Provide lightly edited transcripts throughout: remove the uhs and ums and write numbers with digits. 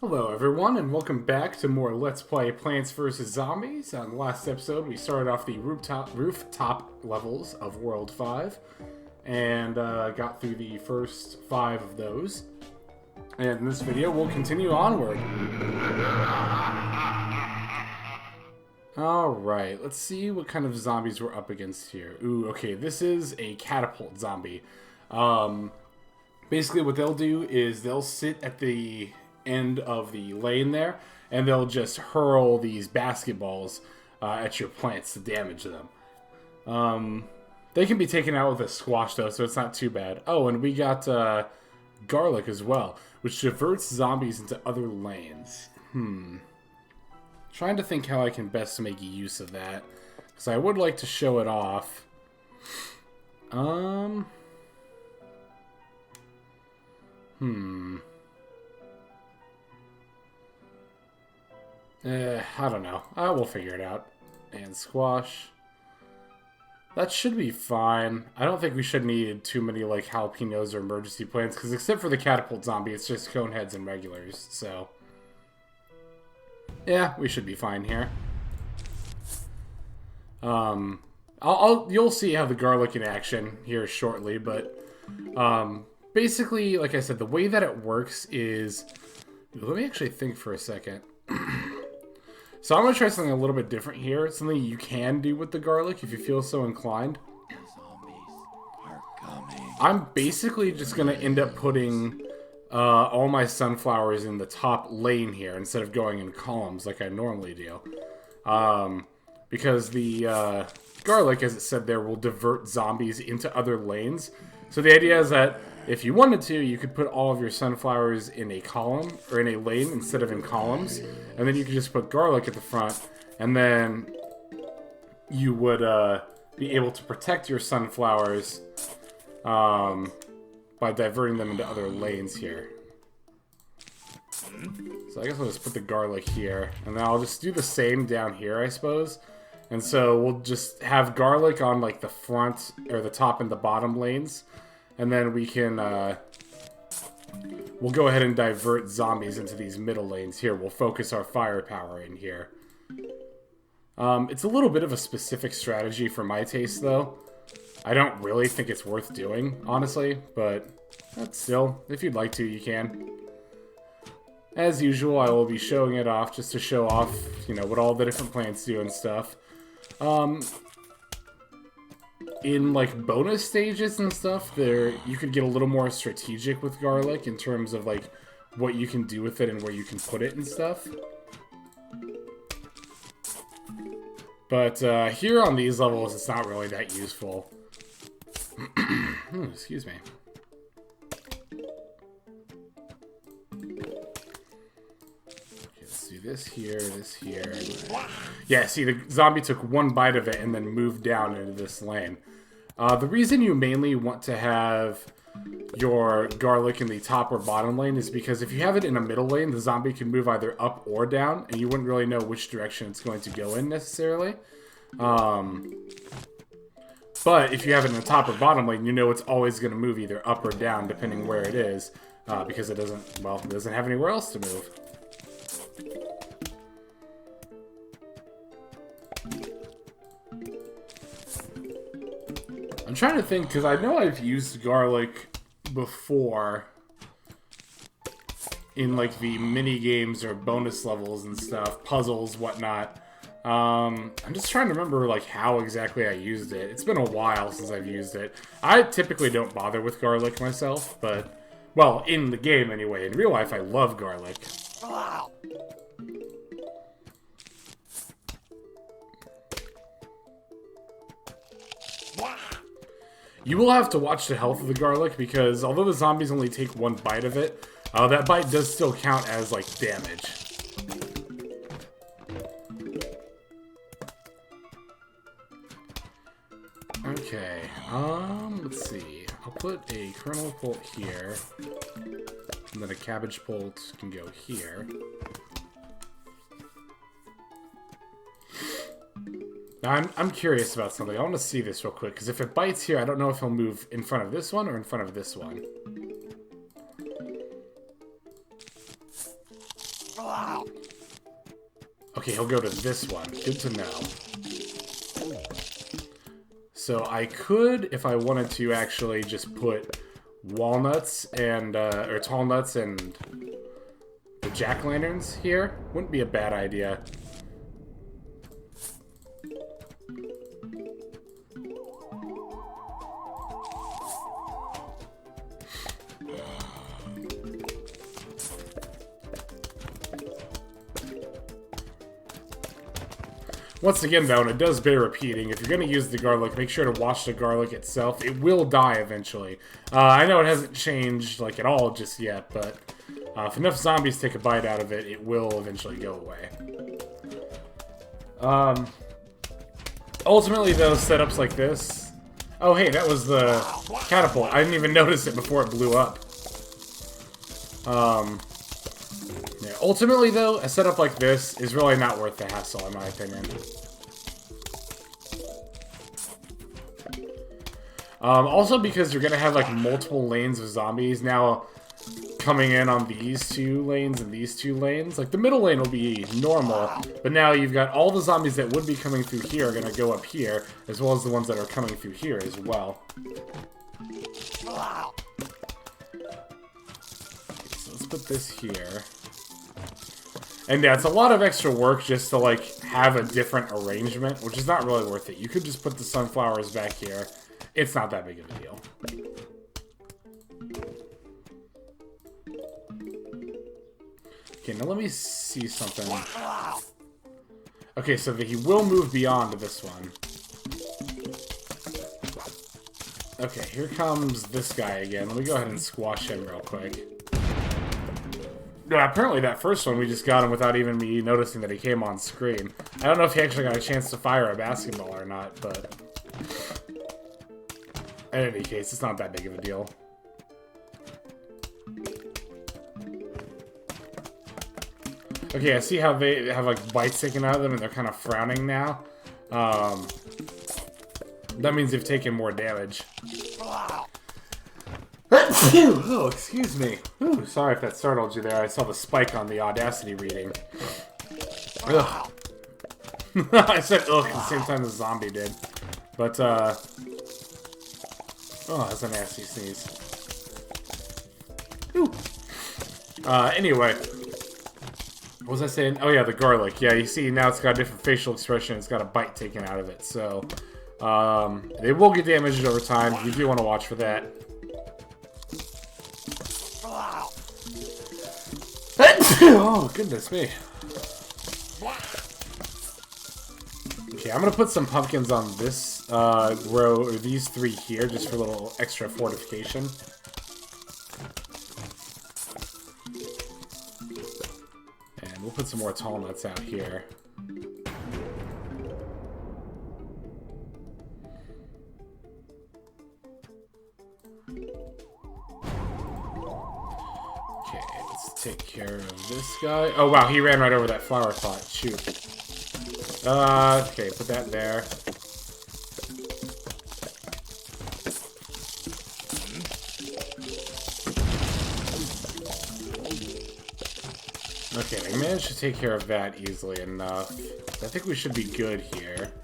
Hello everyone, and welcome back to more Let's Play Plants vs. Zombies. On the last episode, we started off the rooftop levels of World 5, and got through the first 5 of those. And in this video, we'll continue onward. Alright, let's see what kind of zombies we're up against here. Ooh, okay, this is a catapult zombie. Basically what they'll do is they'll sit at the end of the lane there, and they'll just hurl these basketballs at your plants to damage them. They can be taken out with a squash though, so it's not too bad. Oh, and we got garlic as well, which diverts zombies into other lanes. Trying to think how I can best make use of that, because I would like to show it off. I don't know. We'll figure it out. And squash. That should be fine. I don't think we should need too many, like, jalapenos or emergency plants, because except for the catapult zombie, it's just cone heads and regulars, so... yeah, we should be fine here. You'll see how the garlic in action here shortly, but, basically, like I said, the way that it works is... let me actually think for a second. So I'm going to try something a little bit different here. Something you can do with the garlic if you feel so inclined. I'm basically just going to end up putting all my sunflowers in the top lane here instead of going in columns like I normally do. Because the garlic, as it said there, will divert zombies into other lanes. So the idea is that if you wanted to, you could put all of your sunflowers in a column, or in a lane, instead of in columns. And then you could just put garlic at the front, and then you would be able to protect your sunflowers by diverting them into other lanes here. So I guess I'll just put the garlic here, and then I'll just do the same down here, I suppose. And so we'll just have garlic on, like, the front, or the top and the bottom lanes. And then we can, we'll go ahead and divert zombies into these middle lanes here. We'll focus our firepower in here. It's a little bit of a specific strategy for my taste, though. I don't really think it's worth doing, honestly, but still, if you'd like to, you can. As usual, I will be showing it off just to show off, you know, what all the different plants do and stuff. In, like, bonus stages and stuff, you could get a little more strategic with garlic in terms of, like, what you can do with it and where you can put it and stuff. But, here on these levels, it's not really that useful. Excuse me. This here. Yeah, see, the zombie took one bite of it and then moved down into this lane. The reason you mainly want to have your garlic in the top or bottom lane is because if you have it in a middle lane, the zombie can move either up or down, and you wouldn't really know which direction it's going to go in necessarily. But if you have it in the top or bottom lane, you know it's always going to move either up or down depending where it is, because it doesn't have anywhere else to move. I'm trying to think, because I know I've used garlic before in, like, the mini games or bonus levels and stuff, puzzles, whatnot. I'm just trying to remember, like, how exactly I used it. It's been a while since I've used it. I typically don't bother with garlic myself, but, well, in the game anyway. In real life, I love garlic. You will have to watch the health of the garlic, because although the zombies only take one bite of it, that bite does still count as, like, damage. Okay, let's see. I'll put a kernel pult here, and then a cabbage pult can go here. Now, I'm curious about something. I want to see this real quick, because if it bites here, I don't know if he'll move in front of this one or in front of this one. Okay, he'll go to this one. Good to know. So I could, if I wanted to, actually just put walnuts and, or tall nuts and the jack-o'-lanterns here. Wouldn't be a bad idea. Once again, though, and it does bear repeating, if you're going to use the garlic, make sure to wash the garlic itself. It will die eventually. I know it hasn't changed, like, at all just yet, but if enough zombies take a bite out of it, it will eventually go away. Ultimately, though, setups like this... Oh, hey, that was the catapult. I didn't even notice it before it blew up. Yeah, ultimately, though, a setup like this is really not worth the hassle, in my opinion. Also, because you're going to have, like, multiple lanes of zombies now coming in on these two lanes and these two lanes. Like, the middle lane will be normal, but now you've got all the zombies that would be coming through here are going to go up here, as well as the ones that are coming through here as well. So let's put this here. And yeah, it's a lot of extra work just to, like, have a different arrangement, which is not really worth it. You could just put the sunflowers back here. It's not that big of a deal. Okay, now let me see something. Okay, so he will move beyond this one. Okay, here comes this guy again. Let me go ahead and squash him real quick. No, apparently that first one, we just got him without even me noticing that he came on screen. I don't know if he actually got a chance to fire a basketball or not, but... in any case, it's not that big of a deal. Okay, I see how they have, like, bites taken out of them and they're kind of frowning now. That means they've taken more damage. Oh, excuse me. Ooh, sorry if that startled you there. I saw the spike on the Audacity reading. Ugh. I said ugh at the same time the zombie did. But, oh, that's a nasty sneeze. Ooh. Anyway. What was I saying? Oh yeah, the garlic. Yeah, you see now it's got a different facial expression. It's got a bite taken out of it. So, they will get damaged over time. You do want to watch for that. Oh, goodness me. Okay, I'm gonna put some pumpkins on this row, or these three here, just for a little extra fortification. And we'll put some more tall nuts out here. Take care of this guy. Oh, wow, he ran right over that flower pot. Shoot. Okay, put that there. Okay, we managed to take care of that easily enough. I think we should be good here.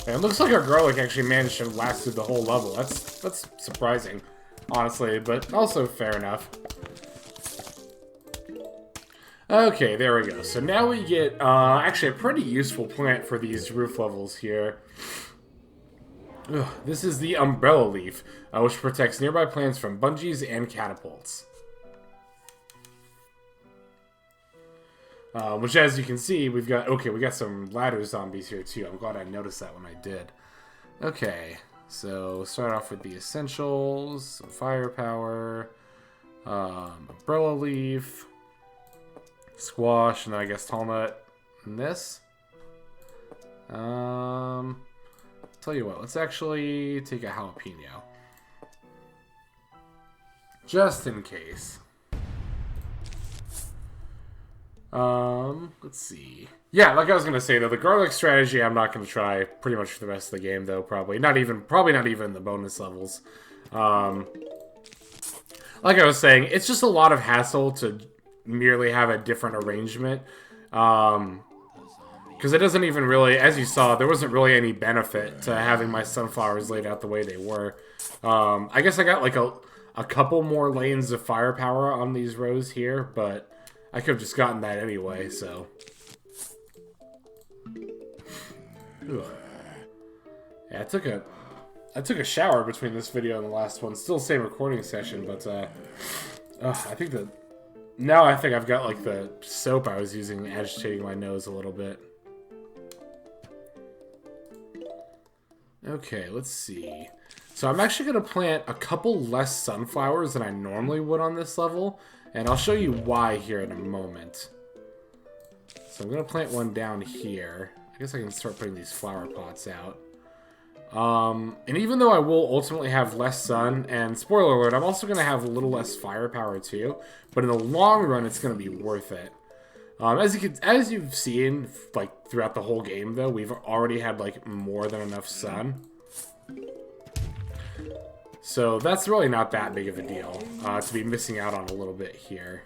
And it looks like our garlic actually managed to last through the whole level. That's surprising, honestly, but also fair enough. Okay, there we go. So now we get actually a pretty useful plant for these roof levels here. Ugh, this is the umbrella leaf, which protects nearby plants from bungees and catapults. Which, as you can see, we got some ladder zombies here, too. I'm glad I noticed that when I did. Okay, so start off with the essentials, some firepower, umbrella leaf, squash, and then I guess tall nut, and this. Tell you what, let's actually take a jalapeno. Just in case. Let's see. Yeah, like I was gonna say though, the garlic strategy I'm not gonna try pretty much for the rest of the game though. Probably not even the bonus levels. Like I was saying, it's just a lot of hassle to merely have a different arrangement. Because it doesn't even really, as you saw, there wasn't really any benefit to having my sunflowers laid out the way they were. I guess I got like a couple more lanes of firepower on these rows here, but I could have just gotten that anyway, so. Ugh. Yeah, I took a shower between this video and the last one. Still the same recording session, but I think that now I think I've got like the soap I was using agitating my nose a little bit. Okay, let's see. So I'm actually going to plant a couple less sunflowers than I normally would on this level, and I'll show you why here in a moment. So I'm going to plant one down here. I guess I can start putting these flower pots out. And even though I will ultimately have less sun, and spoiler alert, I'm also going to have a little less firepower too, but in the long run, it's going to be worth it. As you've seen, like, throughout the whole game, though, we've already had, like, more than enough sun. So that's really not that big of a deal, to be missing out on a little bit here.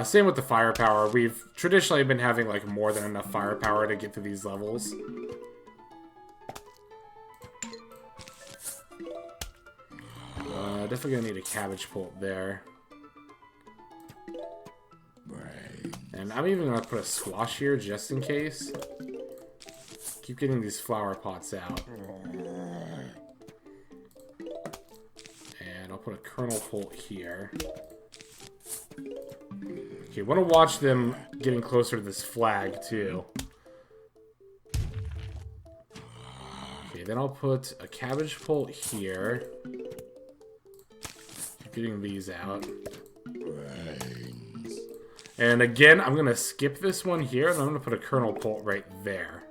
Same with the firepower. We've traditionally been having, like, more than enough firepower to get to these levels. Definitely gonna need a cabbage pult there. And I'm even going to put a squash here just in case. Keep getting these flower pots out. And I'll put a kernel pult here. Okay, want to watch them getting closer to this flag too. Okay, then I'll put a cabbage pult here. Keep getting these out. And again, I'm going to skip this one here, and I'm going to put a kernel pult right there.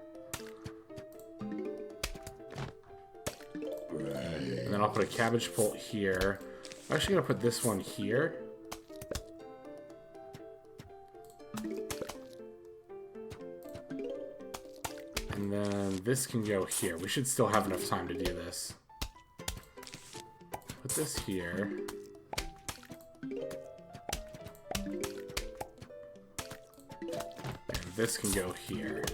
And then I'll put a cabbage pult here. I'm actually going to put this one here. And then this can go here. We should still have enough time to do this. Put this here. This can go here.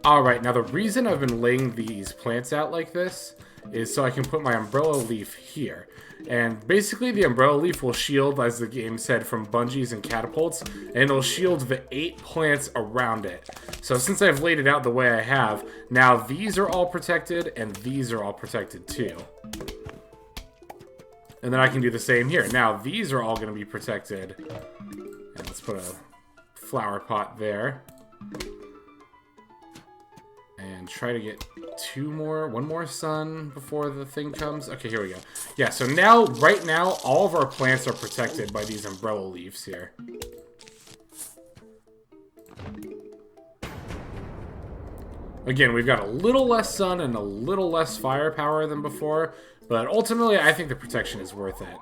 Alright, now the reason I've been laying these plants out like this is so I can put my umbrella leaf here. And basically the umbrella leaf will shield, as the game said, from bungees and catapults, and it'll shield the 8 plants around it. So since I've laid it out the way I have, now these are all protected, and these are all protected too. And then I can do the same here. Now these are all going to be protected. And let's put a flower pot there. And try to get one more sun before the thing comes. Okay, here we go. Yeah, so now, right now, all of our plants are protected by these umbrella leaves here. Again, we've got a little less sun and a little less firepower than before, but ultimately, I think the protection is worth it.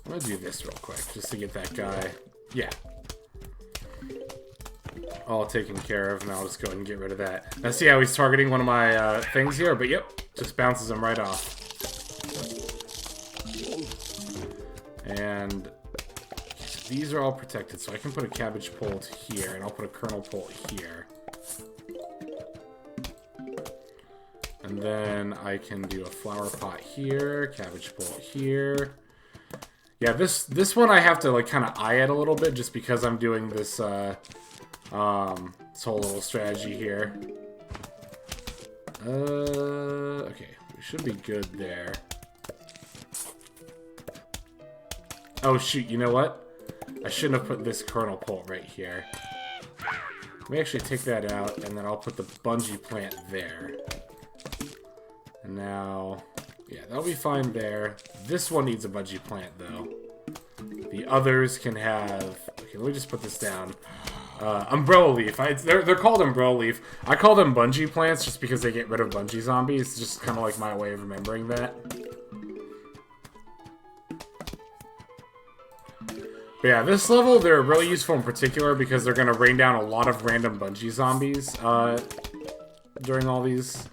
I'm gonna do this real quick, just to get that guy. Yeah. All taken care of, and I'll just go ahead and get rid of that. Now see how he's targeting one of my things here, but yep, just bounces him right off. And these are all protected, so I can put a cabbage pult here, and I'll put a kernel pult here. And then I can do a flower pot here, cabbage pult here. Yeah, this one I have to like kind of eye it a little bit just because I'm doing this this whole little strategy here. Okay, we should be good there. Oh shoot, you know what? I shouldn't have put this kernel pult right here. Let me actually take that out, and then I'll put the bungee plant there. And now, yeah, that'll be fine there. This one needs a bungee plant, though. The others can have... Okay, let me just put this down. Umbrella leaf. They're called umbrella leaf. I call them bungee plants just because they get rid of bungee zombies. It's just kind of like my way of remembering that. But yeah, this level, they're really useful in particular because they're going to rain down a lot of random bungee zombies during all these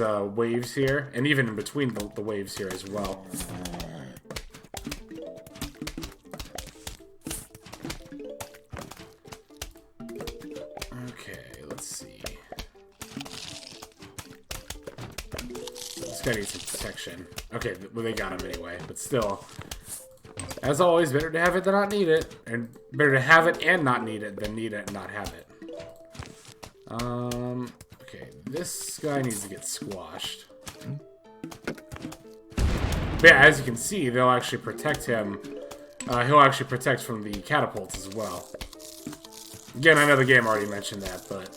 waves here, and even in between the waves here as well. Okay, let's see. This guy needs some protection. Okay, well, they got him anyway, but still. As always, better to have it than not need it. And better to have it and not need it than need it and not have it. Okay, this guy needs to get squashed. But yeah, as you can see, they'll actually protect him. He'll actually protect from the catapults as well. Again, I know the game already mentioned that, but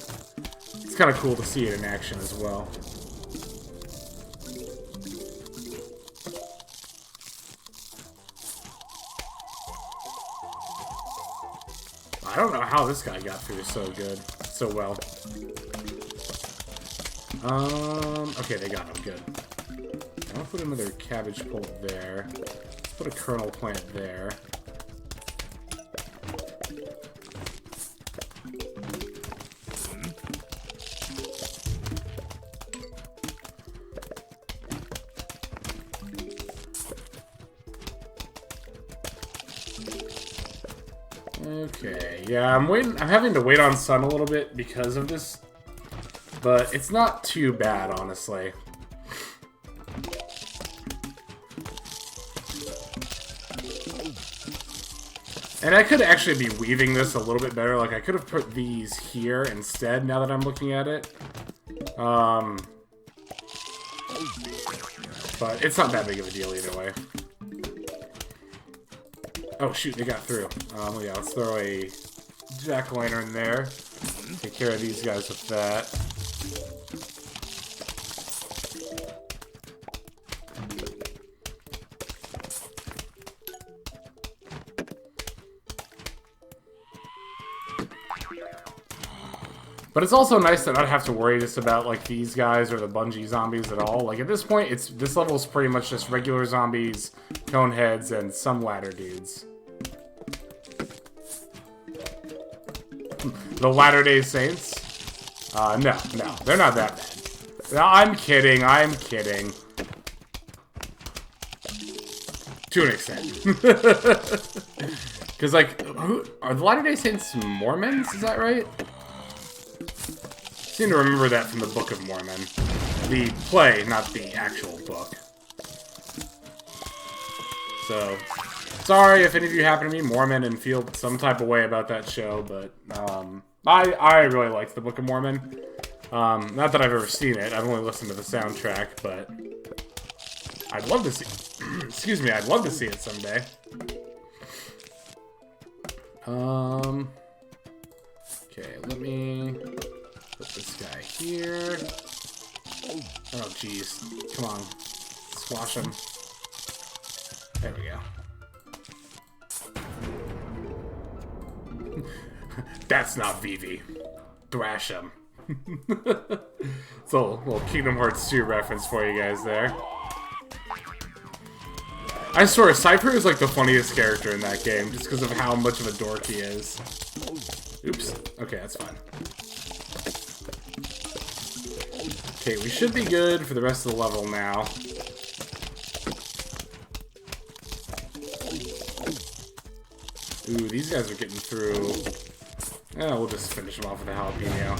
it's kind of cool to see it in action as well. I don't know how this guy got through so well. Okay, they got him, good. I'll put another cabbage pole there. Let's put a kernel plant there. Okay, yeah, I'm having to wait on sun a little bit because of this, but it's not too bad, honestly. And I could actually be weaving this a little bit better. Like, I could have put these here instead, now that I'm looking at it. But it's not that big of a deal either way. Oh shoot, they got through. Yeah, let's throw a jack-o'-lantern there. Take care of these guys with that. But it's also nice to not have to worry just about like these guys or the bungee zombies at all. Like at this point, this level is pretty much just regular zombies, cone heads, and some ladder dudes. The Latter-day Saints? No, they're not that bad. No, I'm kidding. To an extent. Because, like, are the Latter-day Saints Mormons? Is that right? I seem to remember that from the Book of Mormon. The play, not the actual book. So, sorry if any of you happen to be Mormon and feel some type of way about that show, but I really liked the Book of Mormon. Not that I've ever seen it. I've only listened to the soundtrack, but I'd love to see. Excuse me, I'd love to see it someday. Okay, let me put this guy here. Oh, jeez. Come on. Squash him. There we go. That's not Vivi. Thrash him. It's a little Kingdom Hearts 2 reference for you guys there. I swear, Cypher is like the funniest character in that game, just because of how much of a dork he is. Oops. Okay, that's fine. Okay, we should be good for the rest of the level now. Ooh, these guys are getting through. Yeah, we'll just finish them off with a jalapeno.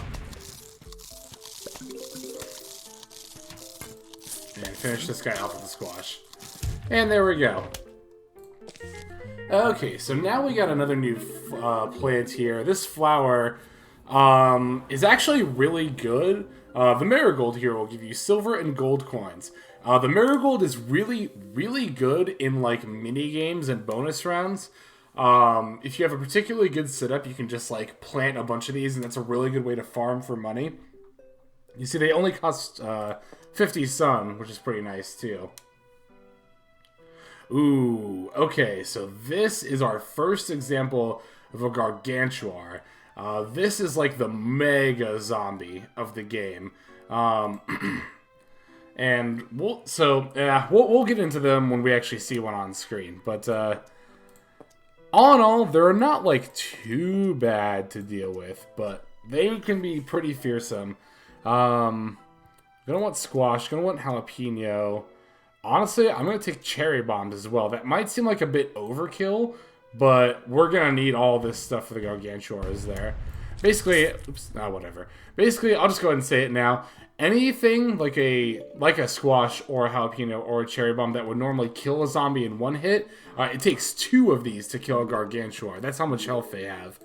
And finish this guy off with a squash. And there we go. Okay, so now we got another new plant here. This flower is actually really good. The marigold here will give you silver and gold coins. The marigold is really, really good in like mini games and bonus rounds. If you have a particularly good setup, you can just like plant a bunch of these, and that's a really good way to farm for money. You see, they only cost 50 sun, which is pretty nice too. Ooh, okay, so this is our first example of a Gargantuar. This is like the mega zombie of the game. And we'll get into them when we actually see one on screen. But all in all, they're not like too bad to deal with, but they can be pretty fearsome. Gonna want squash, gonna want jalapeno. Honestly, I'm gonna take cherry bombs as well. That might seem like a bit overkill, but we're gonna need all this stuff for the Gargantuars there. Basically, whatever. Basically, I'll just go ahead and say it now. Anything like a squash or a jalapeno or a cherry bomb that would normally kill a zombie in one hit, it takes 2 of these to kill a Gargantuar. That's how much health they have.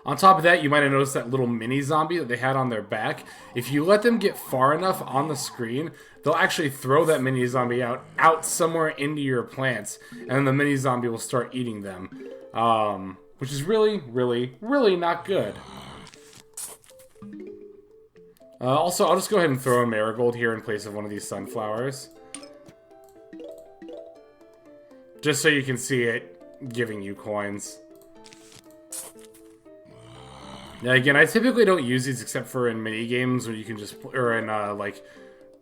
On top of that, you might have noticed that little mini zombie that they had on their back. If you let them get far enough on the screen, they'll actually throw that mini zombie out somewhere into your plants, and then the mini zombie will start eating them, which is really, really, really not good. Also, I'll just go ahead and throw a marigold here in place of one of these sunflowers. Just so you can see it giving you coins. Now, again, I typically don't use these except for in mini games where you can just, or in like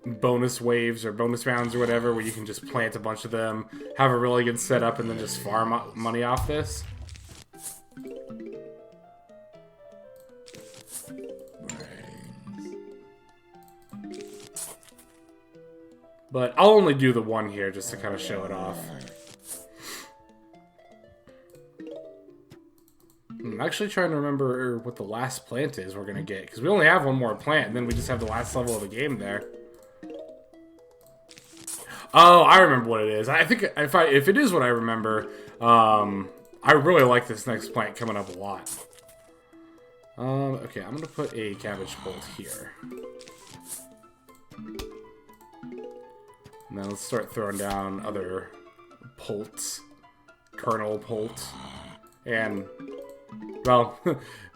bonus waves or bonus rounds or whatever, where you can just plant a bunch of them, have a really good setup, and then just farm money off this. But I'll only do the one here just to kind of show it off. I'm actually trying to remember what the last plant is we're going to get. Because we only have one more plant, and then we just have the last level of the game there. Oh, I remember what it is. I think if it is what I remember, I really like this next plant coming up a lot. Okay, I'm going to put a cabbage bolt here. Now let's start throwing down other polts. Kernel polt. And, well,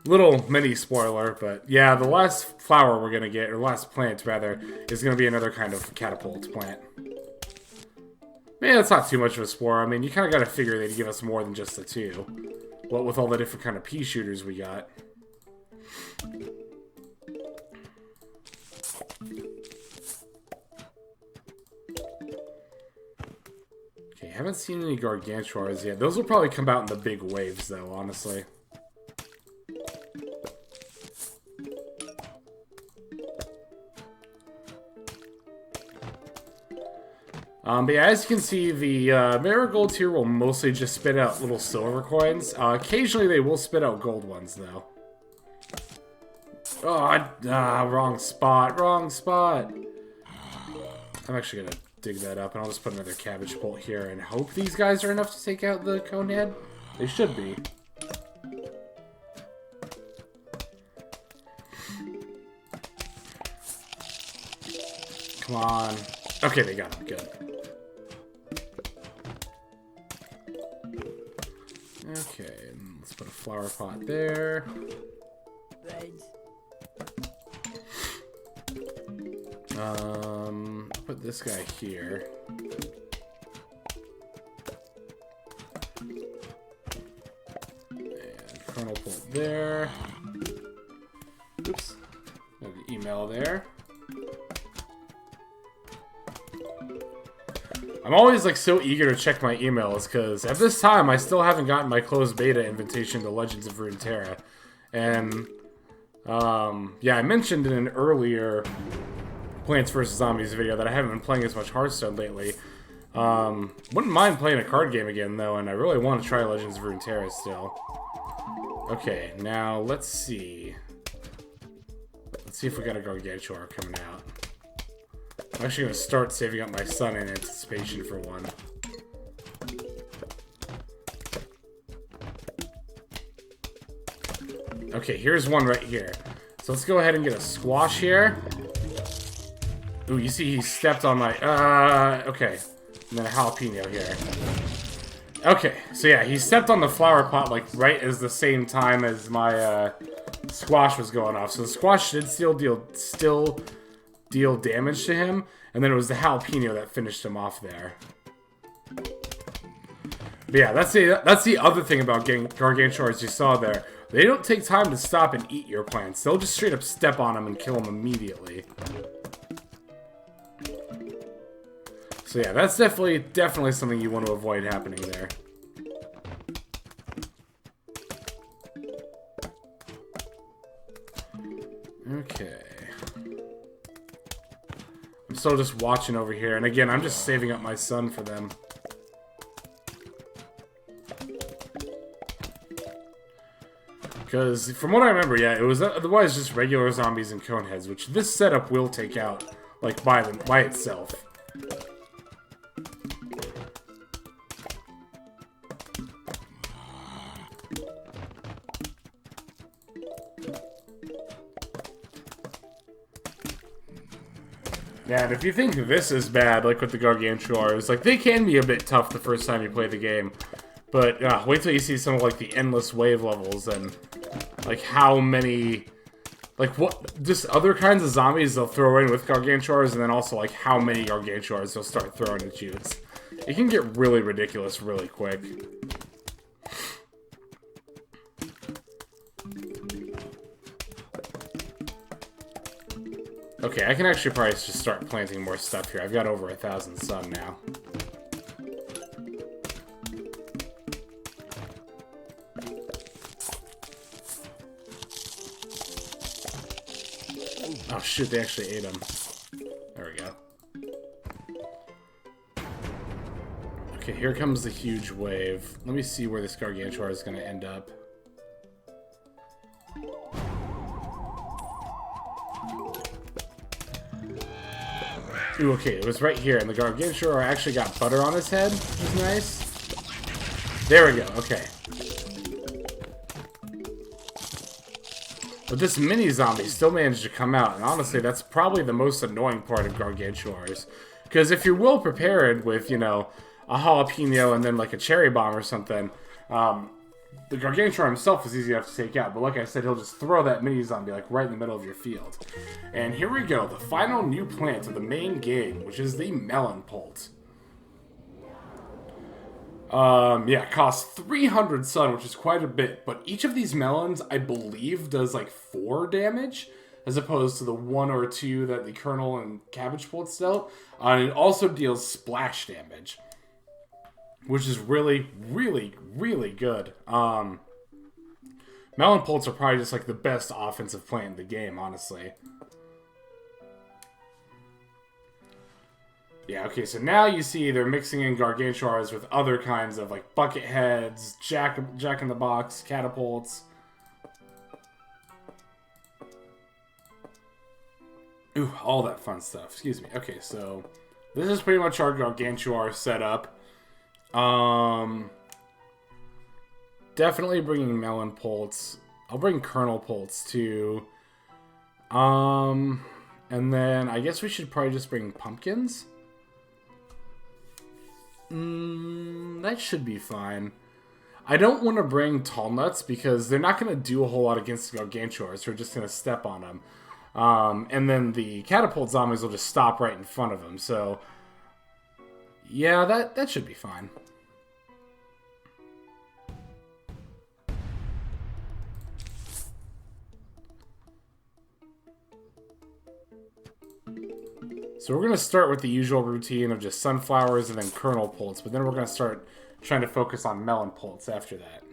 little mini spoiler, but yeah, the last flower we're going to get, or last plant rather, is going to be another kind of catapult plant. Yeah, that's not too much of a spoiler. I mean, you kind of got to figure they'd give us more than just the 2. What with all the different kind of pea shooters we got. Okay, haven't seen any Gargantuars yet. Those will probably come out in the big waves, though, honestly. But yeah, as you can see, the marigolds here will mostly just spit out little silver coins. Occasionally they will spit out gold ones, though. Oh, wrong spot, wrong spot. I'm actually gonna dig that up, and I'll just put another cabbage bolt here and hope these guys are enough to take out the conehead. They should be. Come on. Okay, they got him. Good. Okay, let's put a flower pot there. Put this guy here. And kernel bolt there. Oops. Got the email there. I'm always like so eager to check my emails because at this time I still haven't gotten my closed beta invitation to Legends of Runeterra. And yeah, I mentioned in an earlier Plants vs. Zombies video that I haven't been playing as much Hearthstone lately. Wouldn't mind playing a card game again though, and I really want to try Legends of Runeterra still. Okay, now let's see. Let's see if we got a Gargantuar coming out. I'm actually going to start saving up my sun in anticipation for one. Okay, here's one right here. So let's go ahead and get a squash here. Ooh, you see he stepped on my... okay. And then a jalapeno here. Okay, so yeah, he stepped on the flower pot like right as the same time as my squash was going off. So the squash did still deal damage to him, and then it was the jalapeno that finished him off there. But yeah, that's the other thing about getting Gargantuars you saw there. They don't take time to stop and eat your plants. They'll just straight up step on them and kill them immediately. So yeah, that's definitely something you want to avoid happening there. Okay. I'm still just watching over here, and again, I'm just saving up my sun for them. Because, from what I remember, yeah, it was otherwise just regular zombies and coneheads, which this setup will take out, like, by itself. Yeah, and if you think this is bad, like with the Gargantuars, like, they can be a bit tough the first time you play the game. But, wait till you see some of, like, the endless wave levels and, like, how many... Like, what... Just other kinds of zombies they'll throw in with Gargantuars, and then also, like, how many Gargantuars they'll start throwing at you. It can get really ridiculous really quick. Okay, I can actually probably just start planting more stuff here. I've got over 1,000 sun now. Oh shoot, they actually ate them. There we go. Okay, here comes the huge wave. Let me see where this Gargantuar is going to end up. Ooh, okay, it was right here, and the Gargantuar actually got butter on his head, which is nice. There we go, okay. But this mini zombie still managed to come out, and honestly, that's probably the most annoying part of Gargantuars. Because if you're well prepared with, you know, a jalapeno and then like a cherry bomb or something, the Gargantuar himself is easy enough to take out. But like I said, he'll just throw that mini zombie like right in the middle of your field. And here we go, the final new plant of the main game, which is the melon pult. Yeah, it costs 300 sun, which is quite a bit, but each of these melons, I believe, does like 4 damage, as opposed to the 1 or 2 that the kernel and cabbage pults dealt. And it also deals splash damage, which is really, really, really good. Melon pults are probably just like the best offensive plant in the game, honestly. Yeah, okay, so now you see they're mixing in Gargantuars with other kinds of, like, bucket heads, jack-in-the-box, catapults. Ooh, all that fun stuff. Excuse me. Okay, so this is pretty much our Gargantuar setup. Definitely bringing melon pults. I'll bring kernel pults, too. And then I guess we should probably just bring pumpkins. That should be fine. I don't want to bring tall nuts because they're not going to do a whole lot against the Gargantuars. We're just going to step on them. And then the catapult zombies will just stop right in front of them. So, yeah, that should be fine. So we're going to start with the usual routine of just sunflowers and then kernel pults, but then we're going to start trying to focus on melon pults after that.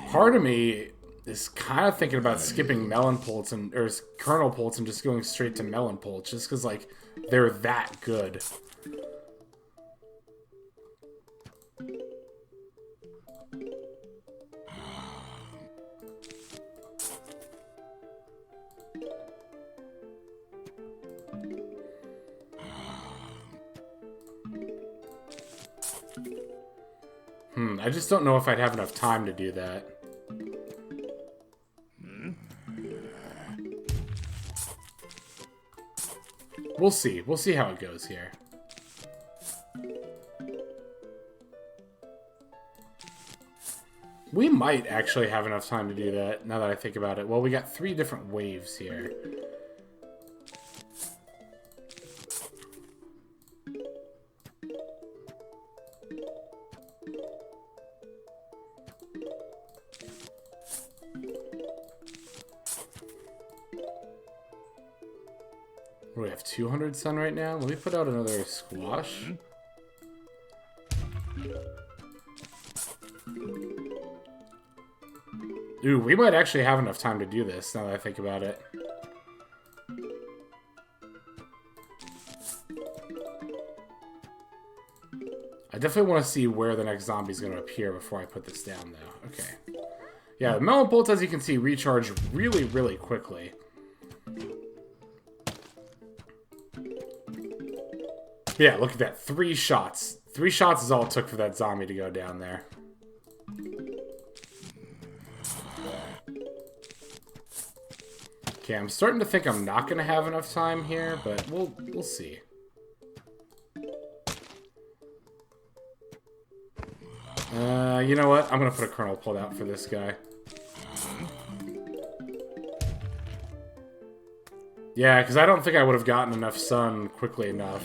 Part of me is kind of thinking about skipping melon pults or kernel pults and just going straight to melon pults, just because, like, they're that good. I just don't know if I'd have enough time to do that. We'll see. We'll see how it goes here. We might actually have enough time to do that, now that I think about it. Well, we got 3 different waves here. What do we have, 200 sun right now? Let me put out another squash. Ooh, we might actually have enough time to do this, now that I think about it. I definitely want to see where the next zombie is going to appear before I put this down, though. Okay. Yeah, the melon bolts, as you can see, recharge really, really quickly. Yeah, look at that. 3 shots. 3 shots is all it took for that zombie to go down there. Okay, I'm starting to think I'm not going to have enough time here, but we'll see. You know what? I'm going to put a kernel pulled out for this guy. Yeah, because I don't think I would have gotten enough sun quickly enough.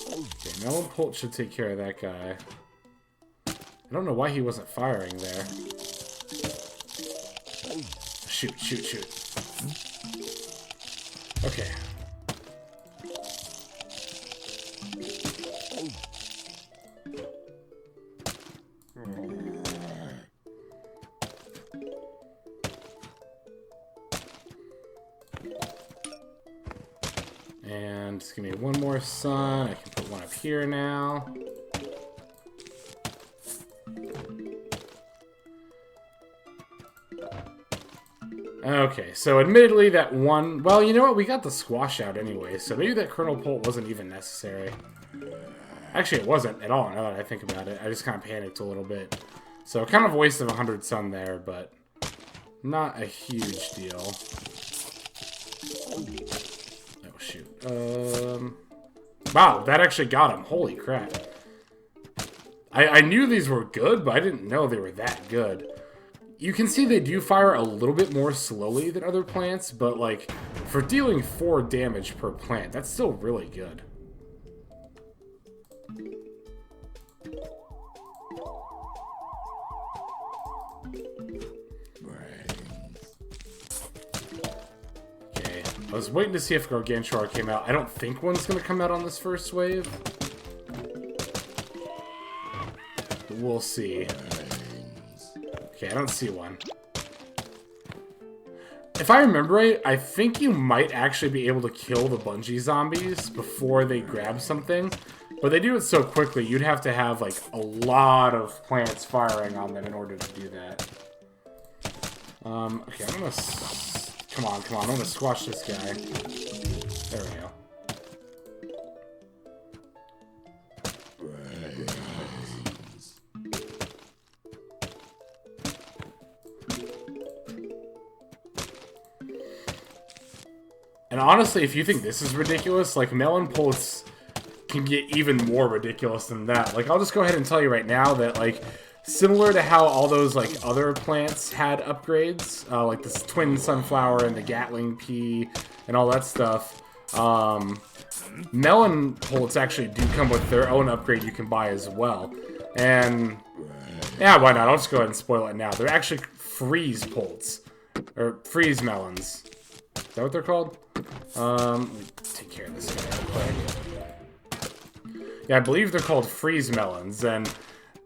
Okay, Melon Pult should take care of that guy. I don't know why he wasn't firing there. Shoot, shoot, shoot. Okay. And just give me one more sun. I can put one up here now. Okay, so admittedly that one... Well, you know what? We got the squash out anyway, so maybe that kernel pult wasn't even necessary. Actually, it wasn't at all, now that I think about it. I just kind of panicked a little bit. So, kind of a waste of 100 sun there, but not a huge deal. Oh, shoot. Wow, that actually got him. Holy crap. I knew these were good, but I didn't know they were that good. You can see they do fire a little bit more slowly than other plants, but, like, for dealing 4 damage per plant, that's still really good. Okay, I was waiting to see if Gargantuar came out. I don't think one's going to come out on this first wave. But we'll see. Okay, I don't see one. If I remember right, I think you might actually be able to kill the bungee zombies before they grab something. But they do it so quickly, you'd have to have, like, a lot of plants firing on them in order to do that. Okay, I'm gonna... Come on, I'm gonna squash this guy. There we go. And honestly, if you think this is ridiculous, like, melon pults can get even more ridiculous than that. Like, I'll just go ahead and tell you right now that, like, similar to how all those, like, other plants had upgrades, like this twin sunflower and the Gatling pea and all that stuff, melon pults actually do come with their own upgrade you can buy as well. And, yeah, why not? I'll just go ahead and spoil it now. They're actually freeze pults. Or freeze melons. Is that what they're called? Let me take care of this guy real quick. Yeah, I believe they're called freeze melons, and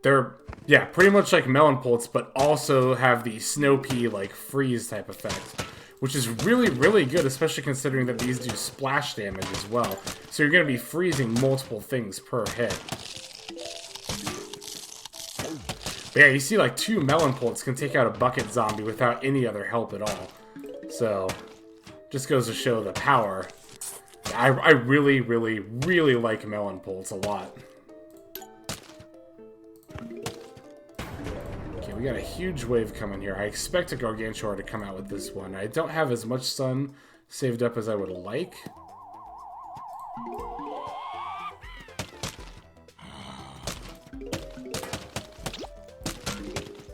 they're, yeah, pretty much like melon pults, but also have the snow pea, like, freeze type effect, which is really, really good, especially considering that these do splash damage as well. So you're going to be freezing multiple things per hit. But yeah, you see, like, 2 melon pults can take out a bucket zombie without any other help at all. So, just goes to show the power. I really, really, really like melon pults a lot. Okay, we got a huge wave coming here. I expect a Gargantuar to come out with this one. I don't have as much sun saved up as I would like.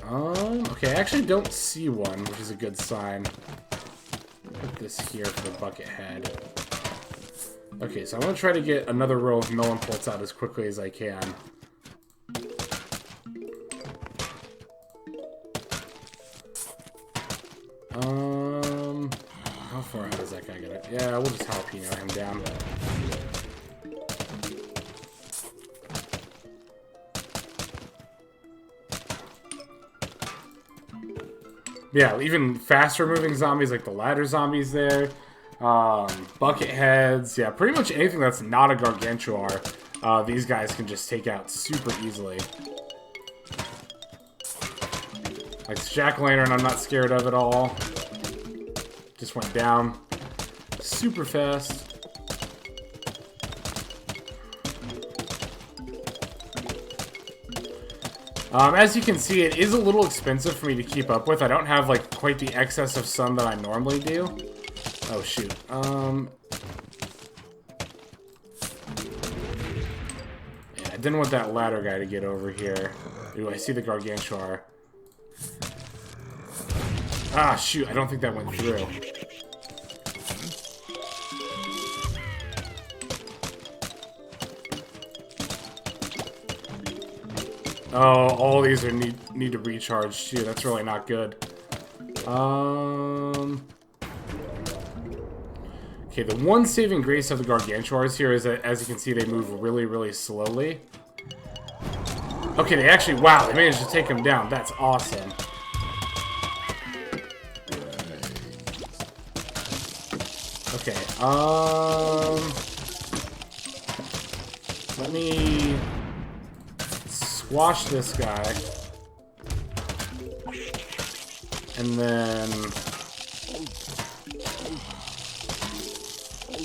Okay, I actually don't see one, which is a good sign. Put this here for the bucket head. Okay, so I'm going to try to get another row of melon pults out as quickly as I can. How far out is that guy gonna... Yeah, we'll just jalapeno him down. Yeah, even faster moving zombies like the ladder zombies there. Bucket heads. Yeah, pretty much anything that's not a gargantuar, these guys can just take out super easily. Like this jack-o'-lantern, I'm not scared of at all. Just went down super fast. As you can see, it is a little expensive for me to keep up with. I don't have, like, quite the excess of sun that I normally do. Oh, shoot. Yeah, I didn't want that ladder guy to get over here. Ooh, I see the gargantuar. Ah, shoot. I don't think that went through. Oh, all these are need to recharge too. That's really not good. Okay, the one saving grace of the gargantuars here is that, as you can see, they move really, really slowly. Okay, they actually, wow, they managed to take him down. That's awesome. Okay, let me squash this guy. And then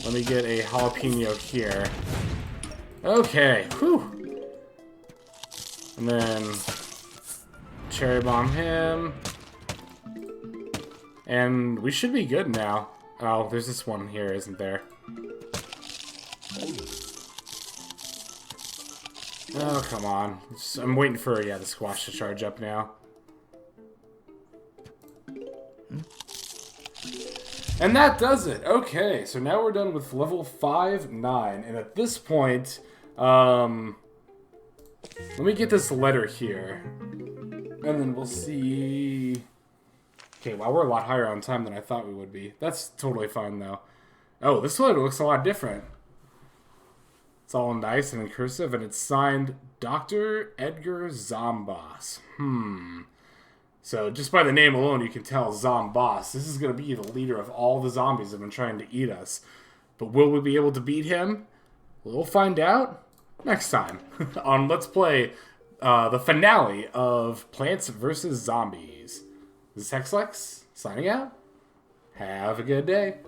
let me get a jalapeno here. Okay, whew. And then cherry bomb him. And we should be good now. Oh, there's this one here, isn't there? Oh, come on. I'm waiting for, yeah, the squash to charge up now. And that does it. Okay, so now we're done with level 5, 9. And at this point, let me get this letter here. And then we'll see... Okay, wow, we're a lot higher on time than I thought we would be. That's totally fine, though. Oh, this letter looks a lot different. It's all nice and in cursive, and it's signed Dr. Edgar Zomboss. So, just by the name alone, you can tell Zomboss. This is going to be the leader of all the zombies that have been trying to eat us. But will we be able to beat him? We'll find out next time on Let's Play the finale of Plants vs. Zombies. This is Hexlex, signing out. Have a good day.